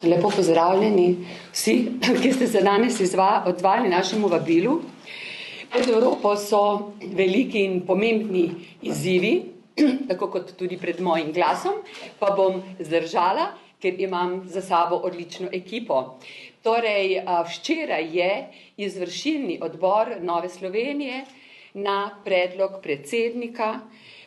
Lepo pozdravljeni vsi, ki ste se danes odzvali našemu vabilu. Pred Evropo so veliki in pomembni izzivi, tako kot tudi pred mojim glasom, pa bom zdržala, ker imam za sabo odlično ekipo. Torej, včeraj je izvršilni odbor Nove Slovenije na predlog predsednika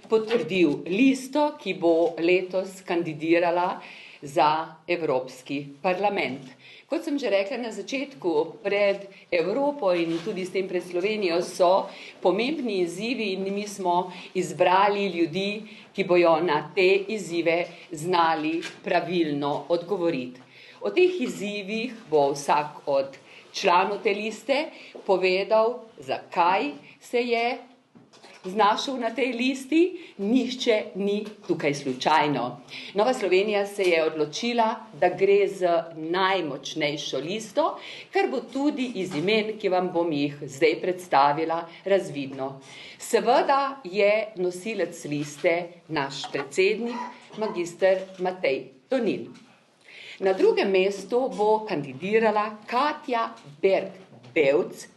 potrdil listo, ki bo letos kandidirala za Evropski parlament. Kot sem že rekla na začetku, pred Evropo in tudi s tem pred Slovenijo so pomembni izzivi in mi smo izbrali ljudi, ki bojo na te izzive znali pravilno odgovoriti. O teh izzivih bo vsak od članov te liste povedal, zakaj se je znašel na tej listi, nihče ni tukaj slučajno. Nova Slovenija se je odločila, da gre z najmočnejšo listo, kar bo tudi iz imen, ki vam bom jih zdaj predstavila, razvidno. Seveda je nosilec liste naš predsednik, magister Matej Tonin. Na drugem mestu bo kandidirala Katja Berg Bevc,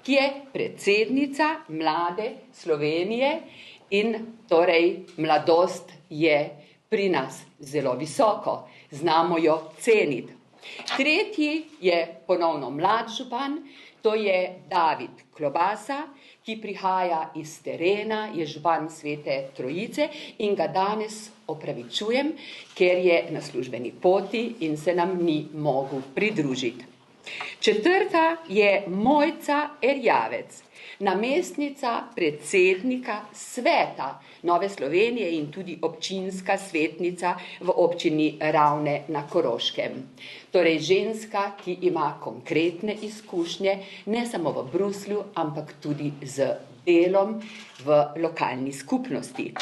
ki je predsednica Mlade Slovenije in torej mladost je pri nas zelo visoko, znamo jo ceniti. Tretji je ponovno mlad župan, to je David Klobasa, ki prihaja iz terena, je župan Svete Trojice in ga danes opravičujem, ker je na službeni poti in se nam ni mogel pridružiti. Četrta je Mojca Erjavec, namestnica predsednika sveta Nove Slovenije in tudi občinska svetnica v občini Ravne na Koroškem. Torej ženska, ki ima konkretne izkušnje, ne samo v Bruslju, ampak tudi z delom v lokalni skupnosti.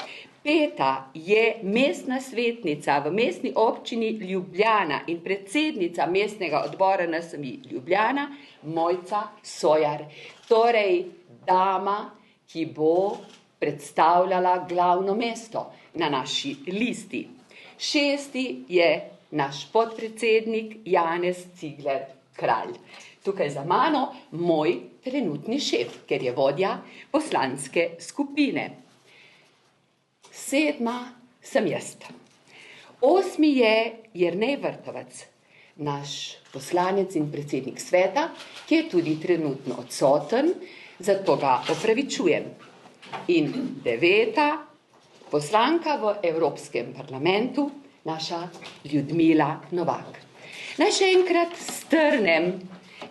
Peta je mestna svetnica v mestni občini Ljubljana in predsednica mestnega odbora NSMI Ljubljana, Mojca Sojar. Torej, dama, ki bo predstavljala glavno mesto na naši listi. Šesti je naš podpredsednik Janez Cigler Kralj. Tukaj za mano moj trenutni šef, ker je vodja poslanske skupine. Sedma sem jaz. Osmi je Jernej Vrtovec, naš poslanec in predsednik sveta, ki je tudi trenutno odsoten, zato ga opravičujem. In deveta poslanka v Evropskem parlamentu, naša Ljudmila Novak. Naj še enkrat strnem,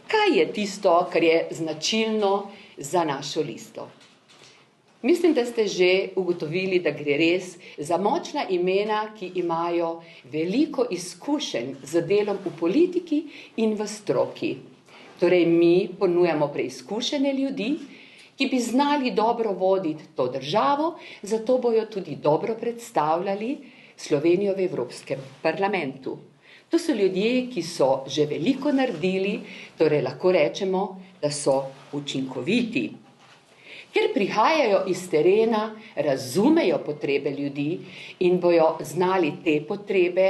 kaj je tisto, kar je značilno za našo listo. Mislim, da ste že ugotovili, da gre res za močna imena, ki imajo veliko izkušenj z delom v politiki in v stroki. Torej, mi ponujamo preizkušene ljudi, ki bi znali dobro voditi to državo, zato bojo tudi dobro predstavljali Slovenijo v Evropskem parlamentu. To so ljudje, ki so že veliko naredili, torej lahko rečemo, da so učinkoviti. Ker prihajajo iz terena, razumejo potrebe ljudi in bojo znali te potrebe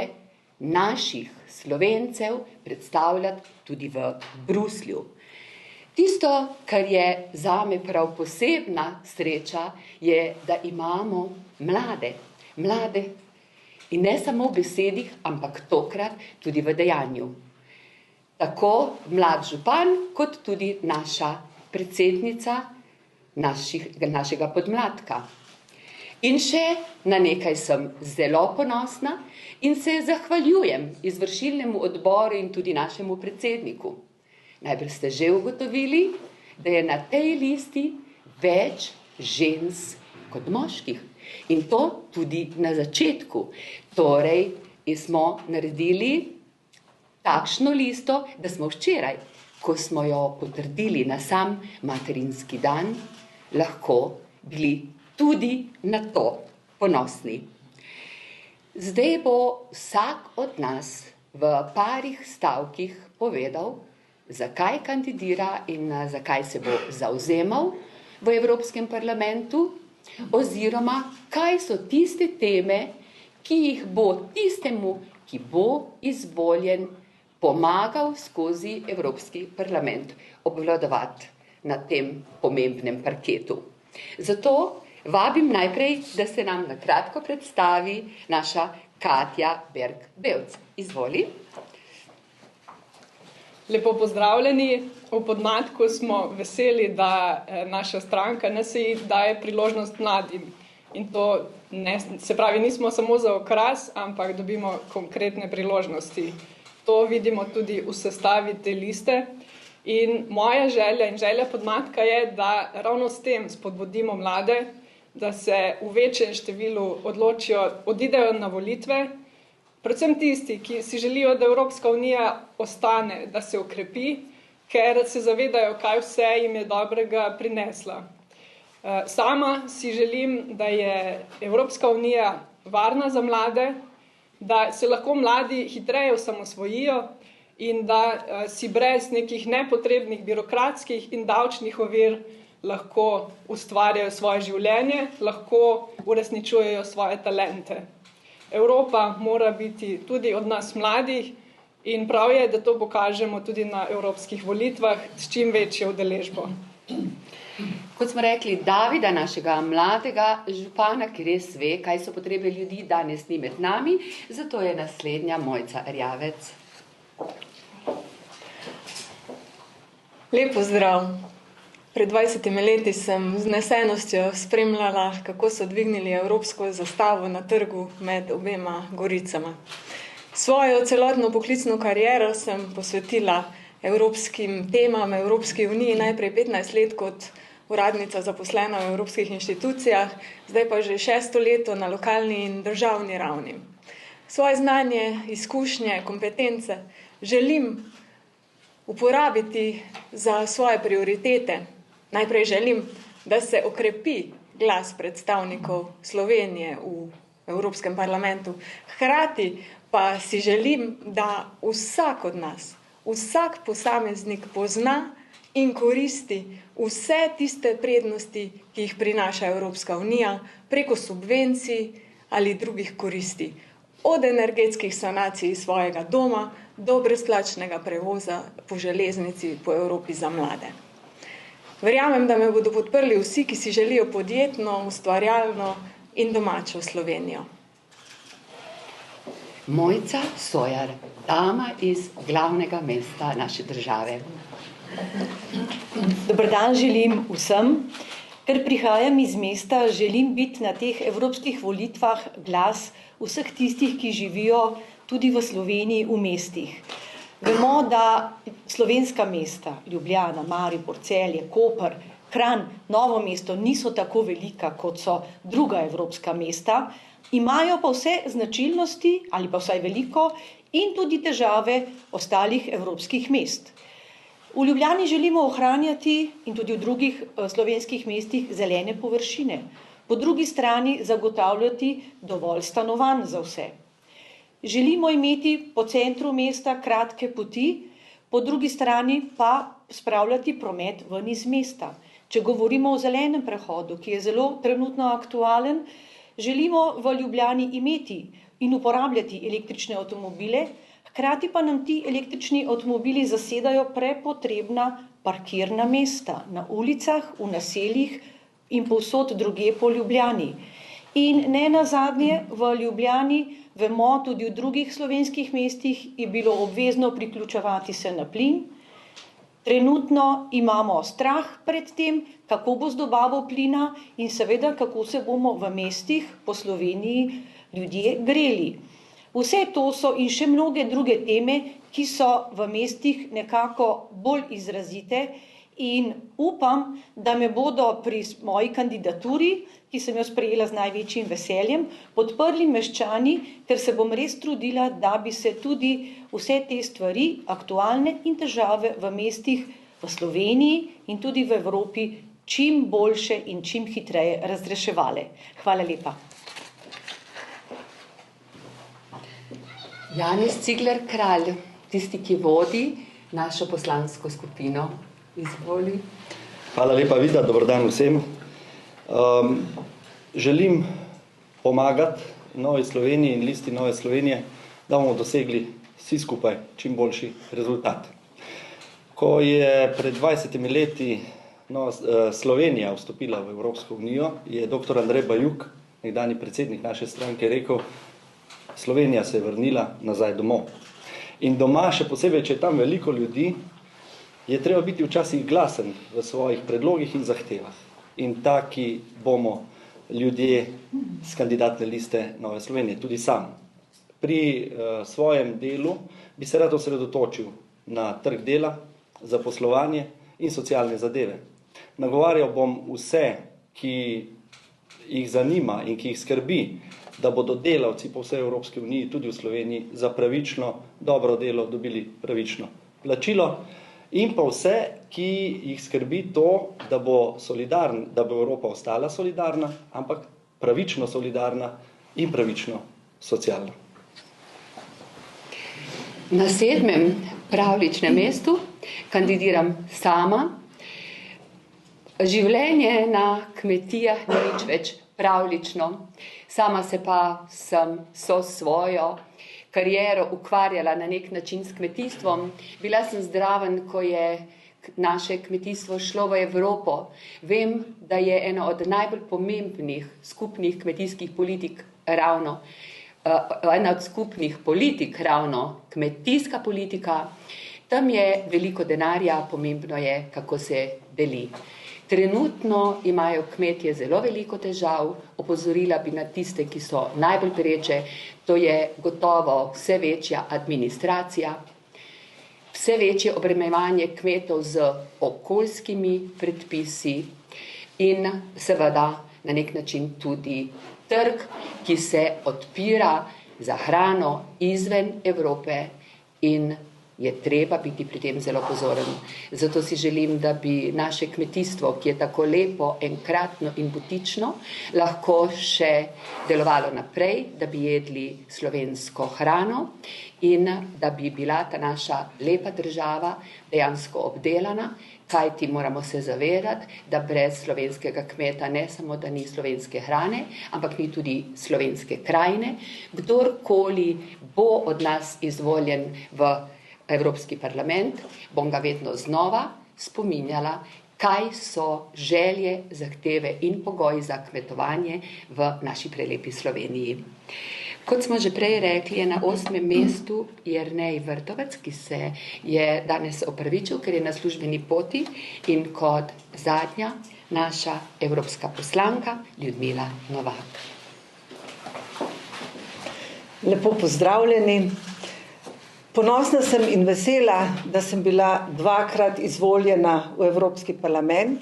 naših Slovencev predstavljati tudi v Bruslju. Tisto, kar je zame prav posebna sreča, je, da imamo mlade in ne samo v besedih, ampak tokrat tudi v dejanju. Tako mlad župan, kot tudi naša predsednica našega podmladka. In še na nekaj sem zelo ponosna in se zahvaljujem izvršilnemu odboru in tudi našemu predsedniku. Najbrž ste že ugotovili, da je na tej listi več žensk kot moških. In to tudi na začetku. Torej, smo naredili takšno listo, da smo včeraj, ko smo jo potrdili na sam materinski dan, lahko bili tudi na to ponosni. Zdaj bo vsak od nas v parih stavkih povedal, zakaj kandidira in zakaj se bo zavzemal v Evropskem parlamentu, oziroma kaj so tiste teme, ki jih bo tistemu, ki bo izvoljen, pomagal skozi Evropski parlament obvladovati na tem pomembnem parketu. Zato vabim najprej, da se nam na kratko predstavi naša Katja Berg-Bevc. Izvoli. Lepo pozdravljeni. V Podmladku smo veseli, da naša stranka NSi daje priložnost mladim. In to se pravi, nismo samo za okras, ampak dobimo konkretne priložnosti. To vidimo tudi v sestavi te liste. In moja želja in želja Podmladka je, da ravno s tem spodbudimo mlade, da se v večjem številu odločijo, odidejo na volitve, predvsem tisti, ki si želijo, da Evropska unija ostane, da se okrepi, ker se zavedajo, kaj vse jim je dobrega prinesla. Sama si želim, da je Evropska unija varna za mlade, da se lahko mladi hitreje osamosvojijo in da si brez nekih nepotrebnih birokratskih in davčnih ovir lahko ustvarjajo svoje življenje, lahko uresničujejo svoje talente. Evropa mora biti tudi od nas mladih in prav je, da to pokažemo tudi na evropskih volitvah s čim večjo udeležbo. Kot smo rekli, Davida, našega mladega župana, ki res ve, kaj so potrebe ljudi, danes ni med nami, zato je naslednja Mojca Erjavec. Lep pozdrav. Pred 20 leti sem z vznesenostjo spremljala, kako so dvignili evropsko zastavo na trgu med obema goricama. Svojo celotno poklicno kariero sem posvetila evropskim temam, Evropski uniji, najprej 15 let kot uradnica zaposlena v evropskih inštitucijah, zdaj pa že 6. leto na lokalni in državni ravni. Svoje znanje, izkušnje, kompetence želim uporabiti za svoje prioritete. Najprej želim, da se okrepi glas predstavnikov Slovenije v Evropskem parlamentu. Hkrati pa si želim, da vsak od nas, vsak posameznik pozna in koristi vse tiste prednosti, ki jih prinaša Evropska unija preko subvencij ali drugih koristi. Od energetskih sanacij svojega doma do brezplačnega prevoza po železnici po Evropi za mlade. Verjamem, da me bodo podprli vsi, ki si želijo podjetno, ustvarjalno in domačo Slovenijo. Mojca Sojar, dama iz glavnega mesta naše države. Dober dan želim vsem. Ker prihajam iz mesta, želim biti na teh evropskih volitvah glas vseh tistih, ki živijo tudi v Sloveniji v mestih. Vemo, da slovenska mesta, Ljubljana, Maribor, Celje, Koper, Kranj, Novo mesto niso tako velika, kot so druga evropska mesta, imajo pa vse značilnosti, ali pa vsaj veliko, in tudi težave ostalih evropskih mest. V Ljubljani želimo ohranjati in tudi v drugih slovenskih mestih zelene površine, po drugi strani zagotavljati dovolj stanovanj za vse. Želimo imeti po centru mesta kratke poti, po drugi strani pa spravljati promet ven iz mesta. Če govorimo o zelenem prehodu, ki je zelo trenutno aktualen, želimo v Ljubljani imeti in uporabljati električne avtomobile, hkrati pa nam ti električni avtomobili zasedajo prepotrebna parkirna mesta na ulicah, v naseljih in povsod drugje po Ljubljani. In ne nazadnje, v Ljubljani, vemo, tudi v drugih slovenskih mestih je bilo obvezno priključevati se na plin. Trenutno imamo strah pred tem, kako bo z dobavo plina in seveda, kako se bomo v mestih po Sloveniji ljudje greli. Vse to so in še mnoge druge teme, ki so v mestih nekako bolj izrazite in upam, da me bodo pri moji kandidaturi, ki sem jo sprejela z največjim veseljem, podprli meščani, ker se bom res trudila, da bi se tudi vse te stvari, aktualne in težave v mestih v Sloveniji in tudi v Evropi čim boljše in čim hitreje razreševale. Hvala lepa. Janez Cigler Kralj, tisti, ki vodi našo poslansko skupino. Izvoli. Hvala lepa, Vida, dober dan vsem. Želim pomagati Novi Sloveniji in listi Nove Slovenije, da bomo dosegli vsi skupaj čim boljši rezultat. Ko je pred 20 leti Slovenija vstopila v Evropsko unijo, je dr. Andrej Bajuk, nekdanji predsednik naše stranke, rekel, Slovenija se je vrnila nazaj domov. In doma, še posebej, če je tam veliko ljudi, je treba biti včasih glasen v svojih predlogih in zahtevah. In taki bomo ljudje z kandidatne liste Nove Slovenije, tudi sam. Pri svojem delu bi se rad osredotočil na trg dela, zaposlovanje in socialne zadeve. Nagovarjal bom vse, ki jih zanima in ki jih skrbi, da bodo delavci po vsej Evropski uniji, tudi v Sloveniji, za pravično dobro delo dobili pravično plačilo, in pa vse, ki jih skrbi to, da bo Evropa ostala solidarna, ampak pravično solidarna in pravično socialna. Na 7. pravljičnem mestu kandidiram sama. Življenje na kmetijah ni nič več pravljično. Sama se pa sem svojo kariero ukvarjala na nek način s kmetijstvom. Bila sem zdraven, ko je naše kmetijstvo šlo v Evropo. Vem, da je ena od najbolj pomembnih skupnih kmetijskih politik ravno kmetijska politika. Tam je veliko denarja, pomembno je, kako se deli. Trenutno imajo kmetje zelo veliko težav, opozorila bi na tiste, ki so najbolj pereče, to je gotovo vse večja administracija, vse večje obremenjevanje kmetov z okoljskimi predpisi in seveda na nek način tudi trg, ki se odpira za hrano izven Evrope in je treba biti pri tem zelo pozoren. Zato si želim, da bi naše kmetijstvo, ki je tako lepo, enkratno in butično, lahko še delovalo naprej, da bi jedli slovensko hrano in da bi bila ta naša lepa država dejansko obdelana, kajti moramo se zavedati, da brez slovenskega kmeta ne samo, da ni slovenske hrane, ampak ni tudi slovenske krajine. Kdorkoli bo od nas izvoljen v Evropski parlament, bom ga vedno znova spominjala, kaj so želje, zahteve in pogoji za kmetovanje v naši prelepi Sloveniji. Kot smo že prej rekli, je na 8. mestu Jernej Vrtovec, ki se je danes opravičil, ker je na službeni poti, in kot zadnja naša evropska poslanka Ljudmila Novak. Lepo pozdravljeni. Ponosna sem in vesela, da sem bila 2-krat izvoljena v Evropski parlament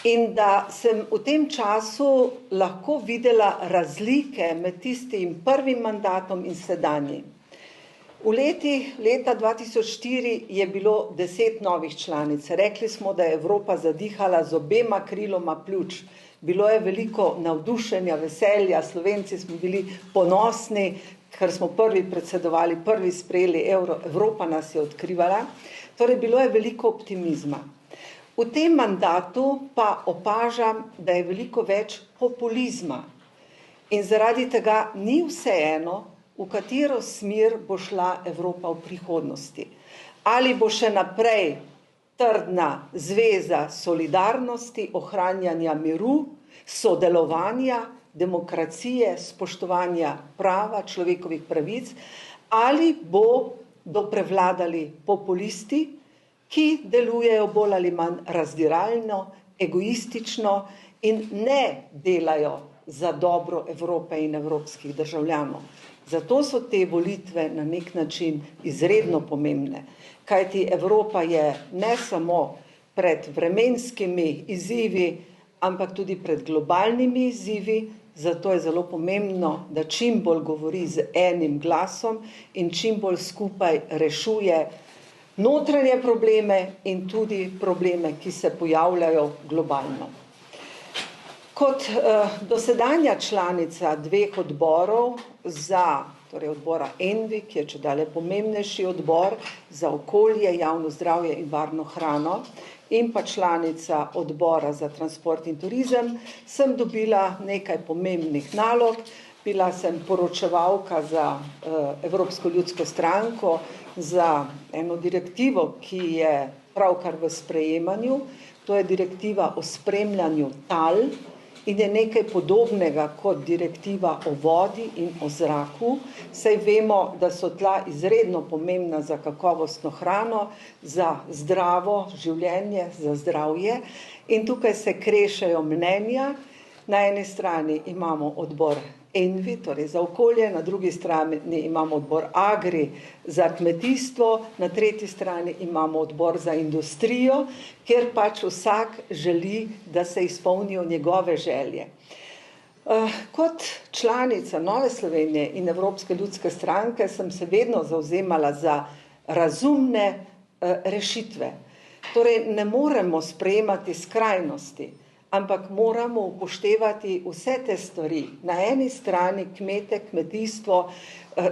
in da sem v tem času lahko videla razlike med tistim prvim mandatom in sedanjim. V leta 2004 je bilo 10 novih članic. Rekli smo, da je Evropa zadihala z obema kriloma pljuč. Bilo je veliko navdušenja, veselja, Slovenci smo bili ponosni, ker smo prvi predsedovali, prvi sprejeli evro, Evropa nas je odkrivala. Torej, bilo je veliko optimizma. V tem mandatu pa opažam, da je veliko več populizma. In zaradi tega ni vseeno, v katero smer bo šla Evropa v prihodnosti. Ali bo še naprej trdna zveza solidarnosti, ohranjanja miru, sodelovanja, demokracije, spoštovanja prava, človekovih pravic, ali bodo prevladali populisti, ki delujejo bolj ali manj razdiralno, egoistično in ne delajo za dobro Evrope in evropskih državljanov. Zato so te volitve na nek način izredno pomembne, kajti Evropa je ne samo pred vremenskimi izzivi, ampak tudi pred globalnimi izzivi, zato je zelo pomembno, da čim bolj govori z enim glasom in čim bolj skupaj rešuje notranje probleme in tudi probleme, ki se pojavljajo globalno. Kot dosedanja članica 2 odborov torej odbora ENVI, ki je čedalje pomembnejši odbor za okolje, javno zdravje in varno hrano, in pa članica odbora za transport in turizem, sem dobila nekaj pomembnih nalog. bila sem poročevalka za Evropsko ljudsko stranko, za eno direktivo, ki je pravkar v sprejemanju, to je direktiva o spremljanju tal in je nekaj podobnega kot direktiva o vodi in o zraku. Saj vemo, da so tla izredno pomembna za kakovostno hrano, za zdravo življenje, za zdravje in tukaj se krešejo mnenja. Na eni strani imamo odbor Envi, torej za okolje, na drugi strani imamo odbor Agri za kmetijstvo, na tretji strani imamo odbor za industrijo, kjer pač vsak želi, da se izpolnijo njegove želje. Kot članica Nove Slovenije in Evropske ljudske stranke sem se vedno zavzemala za razumne rešitve. Torej ne moremo sprejemati skrajnosti, ampak moramo upoštevati vse te stvari. Na eni strani kmete, kmetijstvo,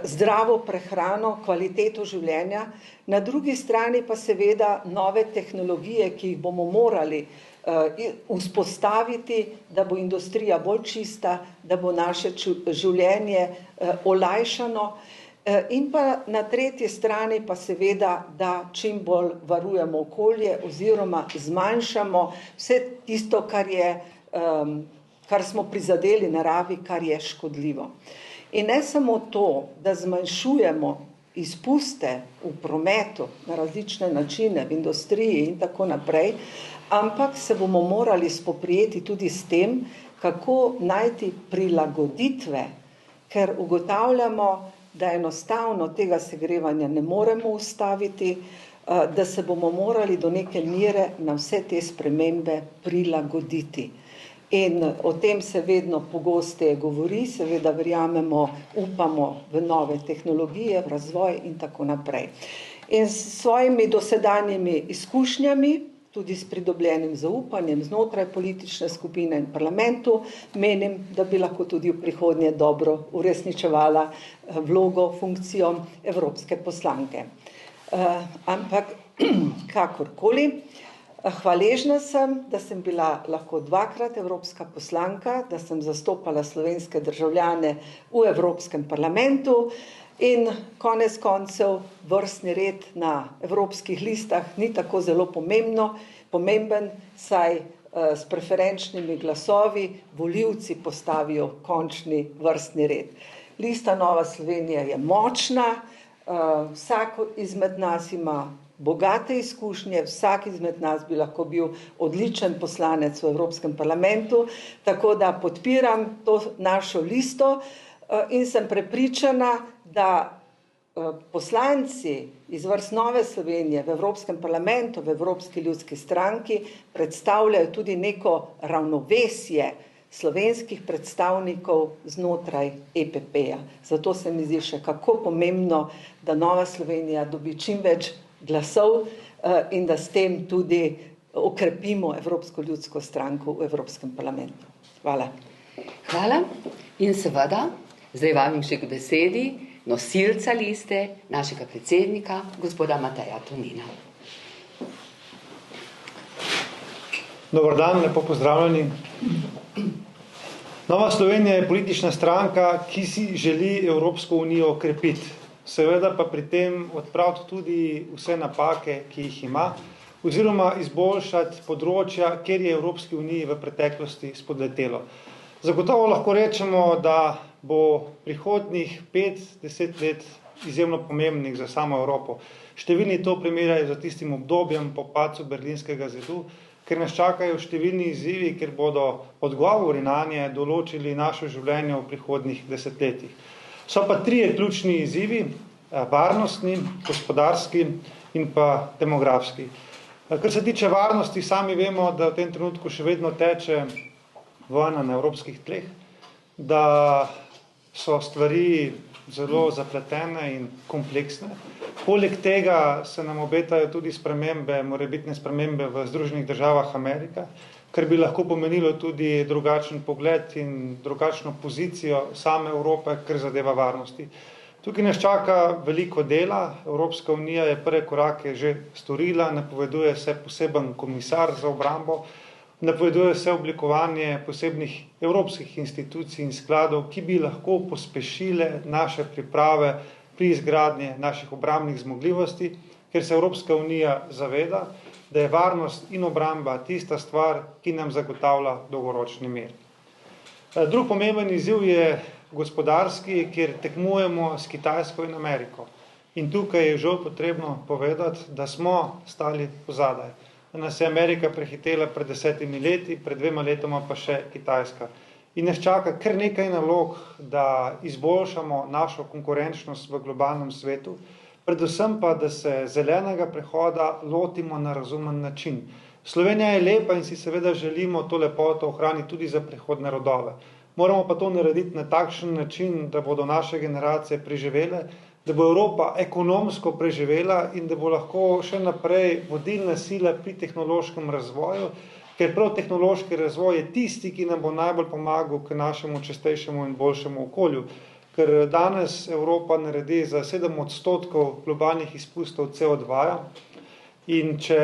zdravo prehrano, kvaliteto življenja, na drugi strani pa seveda nove tehnologije, ki jih bomo morali vzpostaviti, da bo industrija bolj čista, da bo naše življenje olajšano. In pa na tretji strani pa seveda, da čim bolj varujemo okolje oziroma zmanjšamo vse tisto, kar smo prizadeli naravi, kar je škodljivo. In ne samo to, da zmanjšujemo izpuste v prometu na različne načine, v industriji in tako naprej, ampak se bomo morali spoprijeti tudi s tem, kako najti prilagoditve, ker ugotavljamo, da enostavno tega segrevanja ne moremo ustaviti, da se bomo morali do neke mere na vse te spremembe prilagoditi. In o tem se vedno pogosteje govori, seveda verjamemo, upamo v nove tehnologije, v razvoj in tako naprej. In s svojimi dosedanjimi izkušnjami, tudi s pridobljenim zaupanjem znotraj politične skupine in parlamentu, menim, da bi lahko tudi v prihodnje dobro uresničevala vlogo, funkcijo evropske poslanke. Ampak kakorkoli, hvaležna sem, da sem bila lahko dvakrat evropska poslanka, da sem zastopala slovenske državljane v Evropskem parlamentu in konec koncev vrstni red na evropskih listah ni tako zelo pomemben, saj s preferenčnimi glasovi volivci postavijo končni vrstni red. Lista Nova Slovenija je močna, vsak izmed nas ima bogate izkušnje, vsak izmed nas bi lahko bil odličen poslanec v Evropskem parlamentu, tako da podpiram to našo listo in sem prepričana, da poslanci iz vrst Nove Slovenije v Evropskem parlamentu, v Evropski ljudski stranki predstavljajo tudi neko ravnovesje slovenskih predstavnikov znotraj EPP-ja. Zato se mi zdi še kako pomembno, da Nova Slovenija dobi čim več glasov in da s tem tudi okrepimo Evropsko ljudsko stranko v Evropskem parlamentu. Hvala. Hvala. In seveda, zdaj vabim še k besedi nosilca liste, našega predsednika, gospoda Mateja Tonina. Dobar dan, lepo pozdravljeni. Nova Slovenija je politična stranka, ki si želi Evropsko unijo okrepiti. Seveda pa pri tem odpraviti tudi vse napake, ki jih ima, oziroma izboljšati področja, kjer je Evropski uniji v preteklosti spodletelo. Zagotovo lahko rečemo, da bo prihodnjih 5-10 let izjemno pomembnih za samo Evropo. Številni to primerjajo za tistim obdobjem po padcu Berlinskega zidu, ker nas čakajo številni izzivi, ker bodo odgovori nanje določili naše življenje v prihodnjih desetletjih. So pa trije ključni izzivi, varnostni, gospodarski in pa demografski. Kar se tiče varnosti, sami vemo, da v tem trenutku še vedno teče vojna na evropskih tleh, da so stvari zelo zapletene in kompleksne. Poleg tega se nam obetajo tudi morebitne spremembe v Združenih državah Amerike, kar bi lahko pomenilo tudi drugačen pogled in drugačno pozicijo same Evrope, kar zadeva varnosti. Tukaj nas čaka veliko dela. Evropska unija je prve korake že storila, napoveduje se poseben komisar za obrambo. napoveduje se oblikovanje posebnih evropskih institucij in skladov, ki bi lahko pospešile naše priprave pri izgradnji naših obrambnih zmogljivosti, ker se Evropska unija zaveda, da je varnost in obramba tista stvar, ki nam zagotavlja dolgoročni mir. Drug pomemben izziv je gospodarski, kjer tekmujemo s Kitajsko in Ameriko. In tukaj je žal potrebno povedati, da smo stali pozadaj. Nas je Amerika prehitela pred 10 leti, pred 2 letoma pa še Kitajska. In nas čaka kar nekaj nalog, da izboljšamo našo konkurenčnost v globalnem svetu, predvsem pa, da se zelenega prehoda lotimo na razumen način. Slovenija je lepa in si seveda želimo to lepoto ohraniti tudi za prihodne rodove. Moramo pa to narediti na takšen način, da bodo naše generacije preživele, da bo Evropa ekonomsko preživela in da bo lahko še naprej vodilna sila pri tehnološkem razvoju, ker prav tehnološki razvoj je tisti, ki nam bo najbolj pomagal k našemu čistejšemu in boljšemu okolju. Ker danes Evropa naredi za 7% globalnih izpustov CO2 in če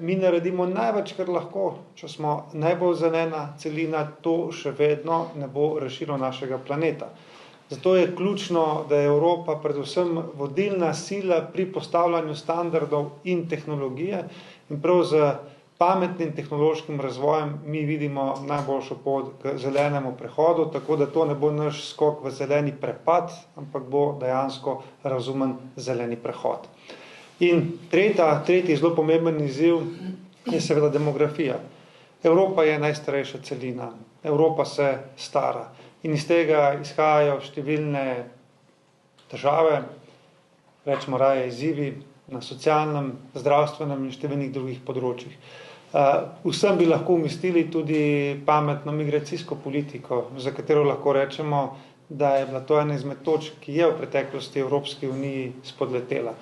mi naredimo največ, kar lahko, če smo najbolj zelena celina, to še vedno ne bo rešilo našega planeta. Zato je ključno, da je Evropa predvsem vodilna sila pri postavljanju standardov in tehnologije in prav z pametnim tehnološkim razvojem mi vidimo najboljšo pot k zelenemu prehodu, tako da to ne bo naš skok v zeleni prepad, ampak bo dejansko razumen zeleni prehod. In tretji zelo pomemben izziv je seveda demografija. Evropa je najstarejša celina, Evropa se stara in iz tega izhajajo številne težave, rečemo raje izzivi na socialnem, zdravstvenem in številnih drugih področjih. Vsem bi lahko umestili tudi pametno migracijsko politiko, za katero lahko rečemo, da je bila to ena izmed točk, ki je v preteklosti Evropski uniji spodletela,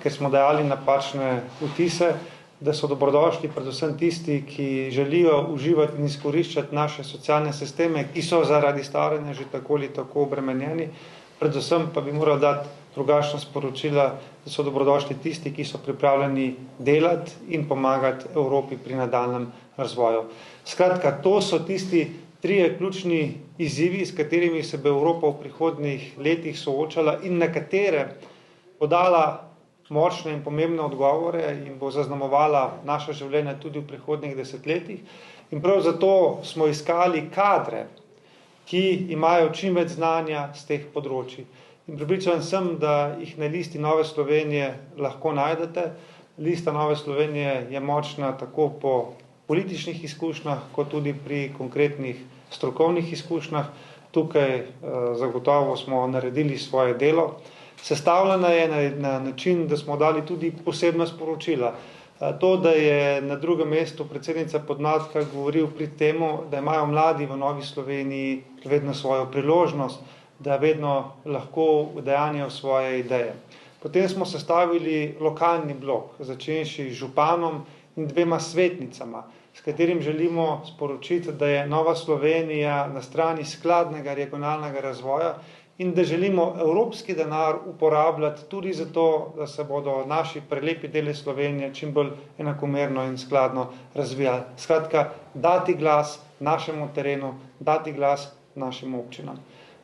ker smo dajali napačne vtise, da so dobrodošli predvsem tisti, ki želijo uživati in izkoriščati naše socialne sisteme, ki so zaradi staranja že tako ali tako obremenjeni, predvsem pa bi morali dati drugačna sporočila, da so dobrodošli tisti, ki so pripravljeni delati in pomagati Evropi pri nadaljnjem razvoju. Skratka, to so tisti 3 ključni izzivi, s katerimi se bo Evropa v prihodnjih letih soočala in na katere bo dala močne in pomembne odgovore in bo zaznamovala naše življenje tudi v prihodnjih desetletjih. In prav zato smo iskali kadre, ki imajo čim več znanja z teh področij. In pripričan sem, da jih na listi Nove Slovenije lahko najdete. Lista Nove Slovenije je močna tako po političnih izkušnjah, kot tudi pri konkretnih strokovnih izkušnjah. Tukaj zagotovo smo naredili svoje delo. Sestavljena je na način, da smo dali tudi posebna sporočila. To, da je na drugem mestu predsednica Podnatka govoril pri temu, da imajo mladi v Novi Sloveniji vedno svojo priložnost, da vedno lahko udejanjajo svoje ideje. Potem smo sestavili lokalni blok, začenši z županom in 2 svetnicama, s katerim želimo sporočiti, da je Nova Slovenija na strani skladnega regionalnega razvoja in da želimo evropski denar uporabljati tudi zato, da se bodo naši prelepi deli Slovenije čim bolj enakomerno in skladno razvijali. Skratka, dati glas našemu terenu, dati glas našim občinam.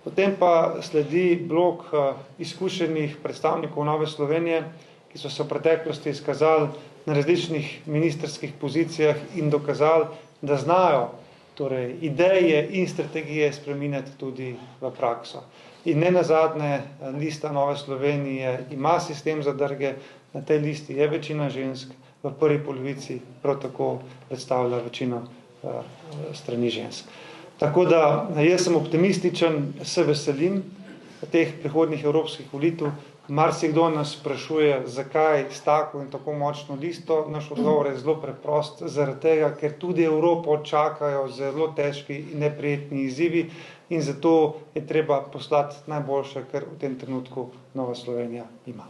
Potem pa sledi blok izkušenih predstavnikov Nove Slovenije, ki so se v preteklosti izkazali na različnih ministrskih pozicijah in dokazali, da znajo torej, ideje in strategije spreminjati tudi v prakso. In nenazadnje, lista Nove Slovenije ima sistem zadrge, na tej listi je večina žensk, v prvi polovici prav tako predstavlja večino strani žensk. Tako da jaz sem optimističen, se veselim teh prihodnjih evropskih volitev. Marsikdo nas sprašuje, zakaj s tako in tako močno listo. Naš odgovor je zelo preprost, zaradi tega, ker tudi Evropo čakajo zelo težki in neprijetni izzivi in zato je treba poslati najboljše, kar v tem trenutku Nova Slovenija ima.